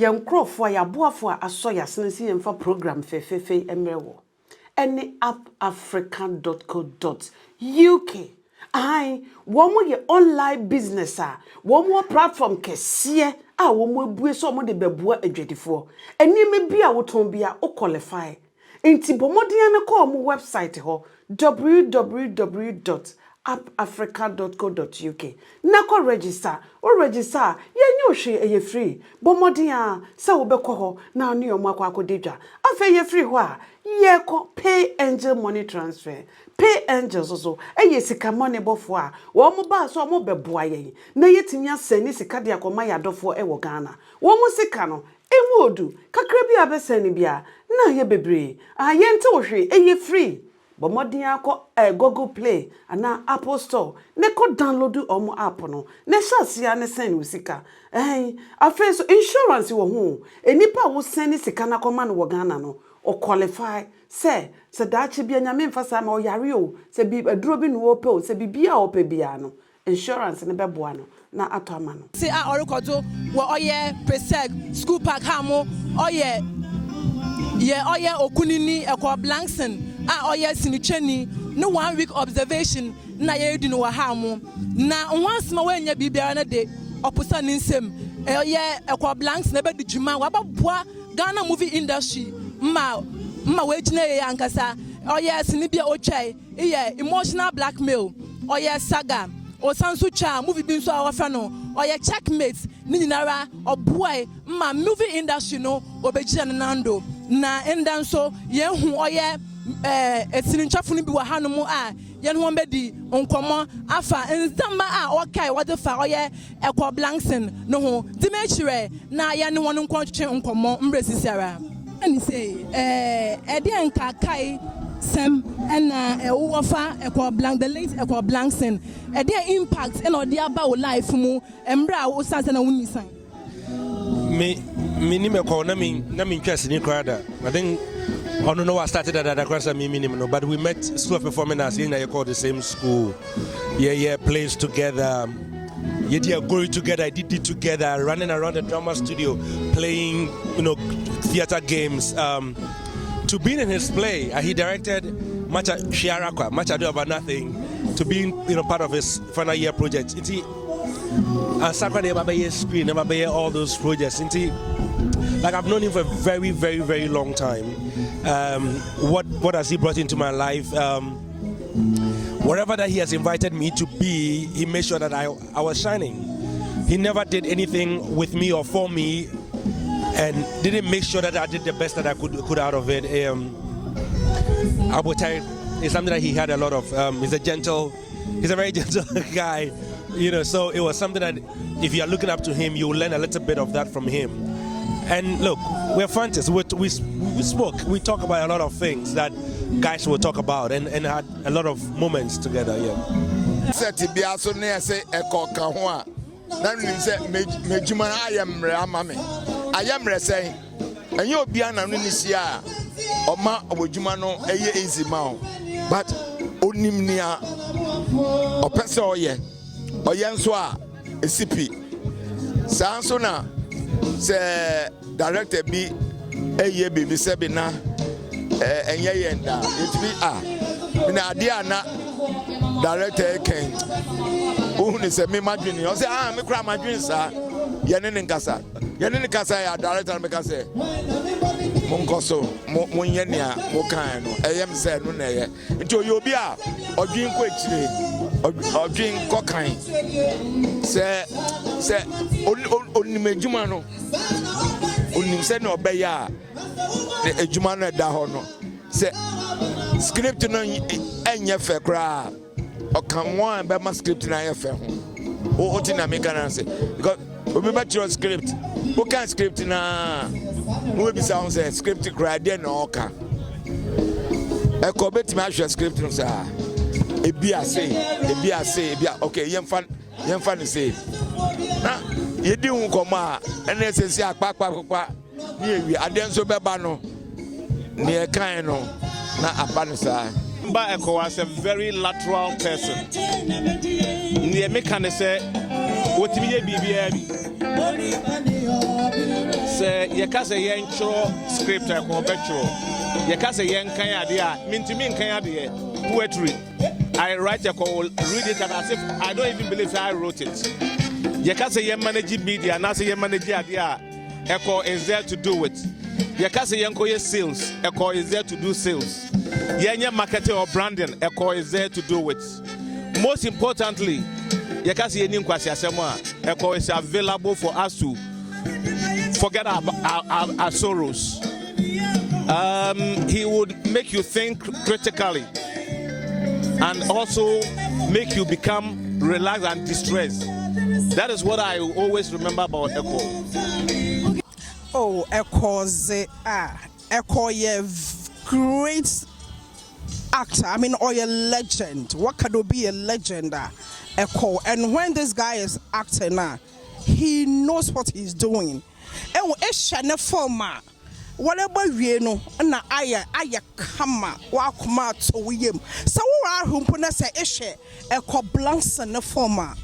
Young crofo ya boafo aso ya senesi yemfa program fefefe emrewo. Any appafrican.co.uk. Aye, one ye online business one more platform kesiye one more bue so mo de beboa adwedifo. Eni me bia woton bia o qualify. Enti bomodian na call mo website ho www.appafrican.co.uk. Na ko register, o register ye nyo hwe eye free. Bomodian sa wo bekọ ho na anu yo makwa akodedwa. Afa ye free ho a ye ko pay angel money transfer. Pay angels also. Eye sika money bofo a wo mo ba so mo beboa ye. Na yetimi asani sika de akoma yadofo e wo Ghana. Wo mo sika no ewodu kakra bi abesani bia na ye bebre. Ayente wo hwe eye free. Bomodin akọ Google Play ana Apple Store ne ko download omo app no ne shasia ne send usika afa so insurance wo ho enipa wo send sika na koma no wo Ghana no o qualify se dachi bia nyame mfasa ma o yare o se bi aduro bi no wo pe o se bibia o pe bia no insurance ne beboa no na atoma no si a orekodo wo oye preseg school park hamo oye okunini Ekow Blankson oye sinicheni no 1 week observation na ye di no wa hamo na once ma wanya bibia na de oposa ninsem oye Ekow Blankson na be di djuma wa baboa Ghana movie industry ma we gina ye ankasa oye sinibia otwai iye emotional blackmail oye saga o sansu cha movie bi nso awafa no oye checkmate ni nyinara oboy ma movie industry no obegina nando na enda nso ye hu oye etininchafo ni bi wa hanumu a ye no bedi nkomo afa nzamba a okai wode fa oye Ekow Blankson no ho dimechire na ye ne won nkwotwe nkomo mresisiara ani say ede anka kai sem na wofa Ekow Blankson the late Ekow Blankson ede impact and ode aba wo life mu emra wo sanse na wunisan me ni me ko na me ntwase ni krada I think I don't know what started at that no, but we met school of performing arts in the same school. Yeah, plays together. Yeah, going together, did it together, running around the drama studio, playing, theater games. To being in his play, he directed Much Ado About Nothing, to being part of his final year project. And Sakra never screen, never all those projects. Like I've known him for a very, very, very long time. What has he brought into my life? Wherever that he has invited me to be, he made sure that I was shining. He never did anything with me or for me, and didn't make sure that I did the best that I could out of it. I would tell you, it's something that he had a lot of. He's a very gentle guy, So it was something that if you are looking up to him, you will learn a little bit of that from him. And look, we're friends. We talk about a lot of things that guys will talk about, and had a lot of moments together. Yeah. But onimnia opese oye nso a esipi sanso na se director bi eye baby se bi na enye yenda etbi na ade ana director ken ohun se me madwini o se me kura madwini sa ye ne nkasa ya director me ka se monkoso monye ne a mo kan no eyem se no na ye nti oyobi a odwin ko ekire odwin ko kan se onimejuma no onim se no obeya ejuma no da ho no se script no enye fe kra okan won be ma script na ye fe ho o tina me kan say because obi ba tiro script o kan script na no be sound say script kra dey na oka e ko beti ma hwe script no say ebi ase okay yemfa ni say na yedi hu koma ene sesi akpakpakpa ni ewi ade nso beba no ni e kan no na abanisa Ekow was a very lateral person. Ni me can say wotimi ye bibia bi se ye ka se yen chro script ko betro ye ka se yen kan ade a mintimi kan ade poetry. I write a call, read it, and as if I don't even believe I wrote it. You can say you manage media, and I say you manage idea. Ekow is there to do it. You can say you sales. Ekow is there to do sales. You marketing or branding. Ekow is there to do it. Most importantly, you can say Ekow is available for us to forget our sorrows. He would make you think critically. And also make you become relaxed and distressed. That is what I always remember about Ekow. Oh, Ekow, Ekow, a great actor. I mean, or a legend. What could be a legend? Ekow. And when this guy is acting now, he knows what he's doing. And it's a format. Whatever we know, na aya kama wakuma to wiyem. So we are humpuna say eshe Ekow Blankson na forma.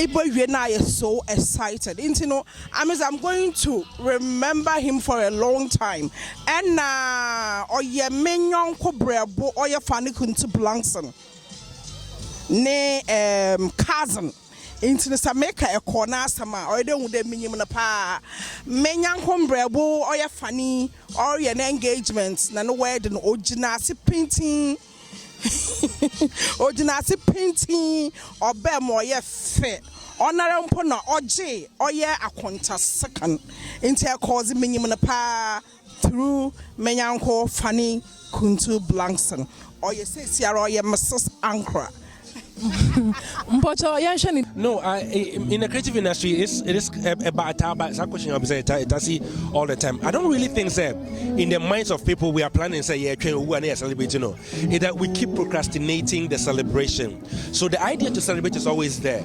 Ibo we na so excited. I'm going to remember him for a long time. And oye menyon ko brebo oye fani kuntu Blankson. Ne cousin. Into the Sameka a corner sama or don't with minimum pa menyan combrebo or your funny or your engagement na no wedding ojinasi painting or bemo ye fe honor mpona oje or ye a conta second into a cause minimum pa through menyanko funny kuntu Blankson or you say Sierra your Mrs. Ankara. No, in the creative industry, it is about that question I see all the time. I don't really think in the minds of people we are planning say who are celebrating, is that we keep procrastinating the celebration. So the idea to celebrate is always there.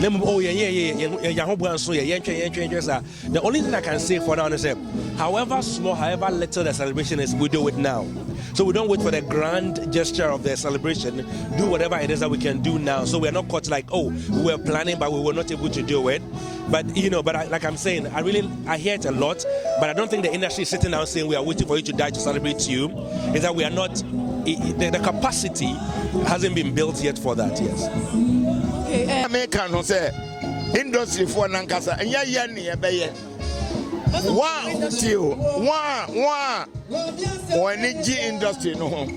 The only thing I can say for now is however small, however little the celebration is, we do it now. So we don't wait for the grand gesture of the celebration. Do whatever it is that we can do now. So we're not caught like, oh, we were planning, but we were not able to do it. But, like I'm saying, I hear it a lot, but I don't think the industry is sitting down saying we are waiting for you to die to celebrate you. Is that we are not, the capacity hasn't been built yet for that, yes. Okay, American say, industry for Nankasa, and Wow, or energy industry no one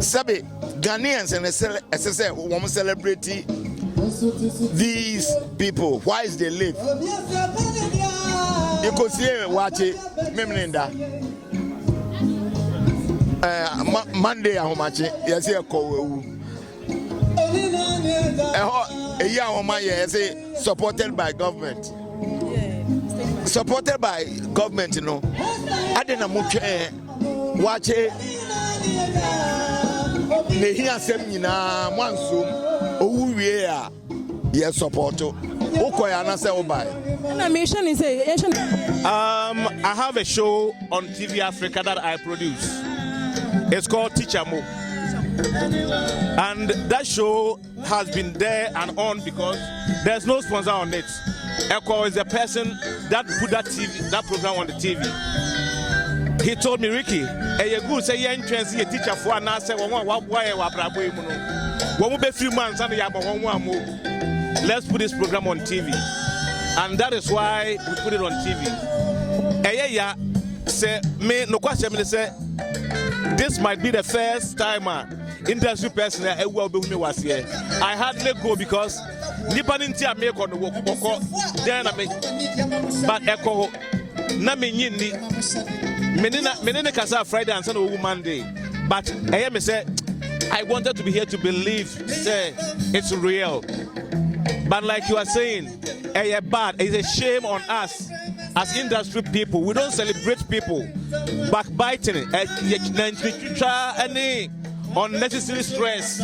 sabi Ghanaians and SSA woman celebrity these people why is they live you could see watch it memnenda Monday how much yes here ko a year on my year say supported by government. Supported by government, I didn't watch it. Nehia semina mwansum owuwie ye support okoya na se obai. I have a show on TV Africa that I produce. It's called Teacher Mo. And that show has been there and on because there's no sponsor on it. Ekow is the person that put that program on the TV. He told me, Ricky, you good say you entrance a teacher for an answer. Let's put this program on TV. And that is why we put it on TV. Say me no question say this might be the first time industry person was here. I hardly go because Nipaninti a make on the work, then I make, but Ekow, Namini, Menina Casa Friday and Sunday Monday. But I am say, I wanted to be here to believe, say it's real. But like you are saying, bad, it's a shame on us as industry people. We don't celebrate people, backbiting, any unnecessary stress.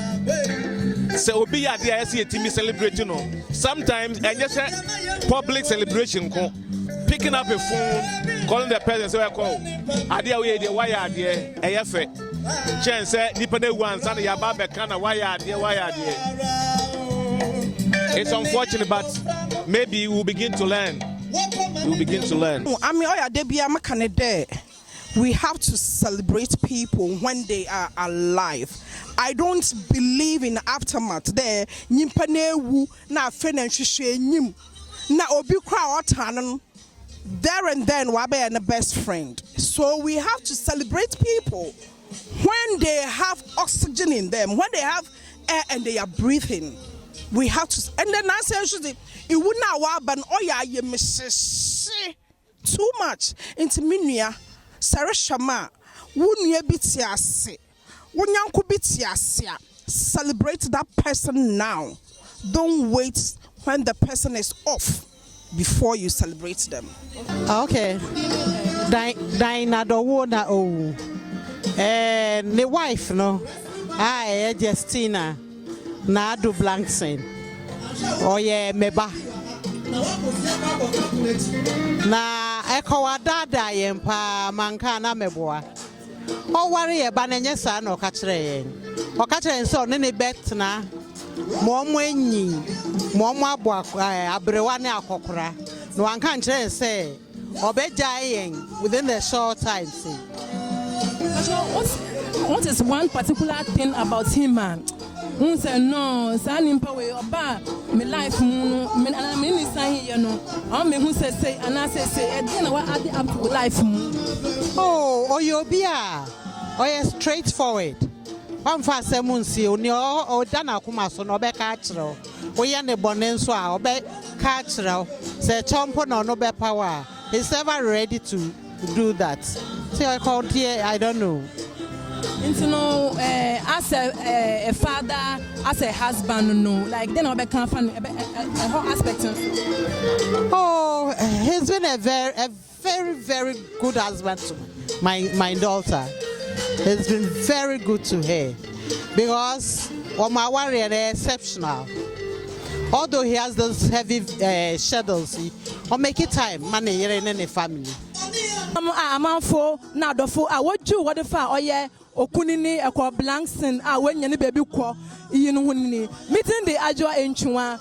So be at the IC team celebrating. Sometimes I just public celebration, picking up a phone, calling the person, say, "Call, idea we the why are there? AF, chance, depending ones and your barber can why are there? It's unfortunate, but maybe we'll begin to learn. We'll begin to learn. I mean, we have to celebrate people when they are alive. I don't believe in aftermath. There, na obi there and then wabe and the best friend. So we have to celebrate people when they have oxygen in them, when they have air and they are breathing. We have to, and then I say, it would not waban oya ye too much into minia. Sarah Shama, wouldn't bitiase, wunyanku bitiase. Celebrate that person now. Don't wait when the person is off before you celebrate them. Okay. Dina do wona o. The wife no. I Justina na Juu Blankson. Oh yeah, meba. Na Ekow dada yempa manka na meboa. O ware e ba na nyesa na okakere yen. Okakere nso ne ne bet na mo enyi mo abo abrewa ne akokora. No anka nkere say obeja yen within the short time say. What is one particular thing about him, man? Who say no, signing power oba me life me ni sign here no. I me who say and I say and then what add up to life. Oh you be straightforward. One fast semunsi oni o dana kuma so no be ka kire. O ye ne bone nso a obe ka kire. Say chompo no be power. He's ever ready to do that. So I called here, I don't know. You know, as a father, as a husband, no, like then I'll be confident a whole aspect. Oh, he's been a very good husband to my daughter. He's been very good to her because my warrior is exceptional. Although he has those heavy schedules, or make it time, money in any family. I'm for now. The for I want you what the far oh yeah. Okunini Ekow Blankson when you baby ko meeting the Ajwa enchua.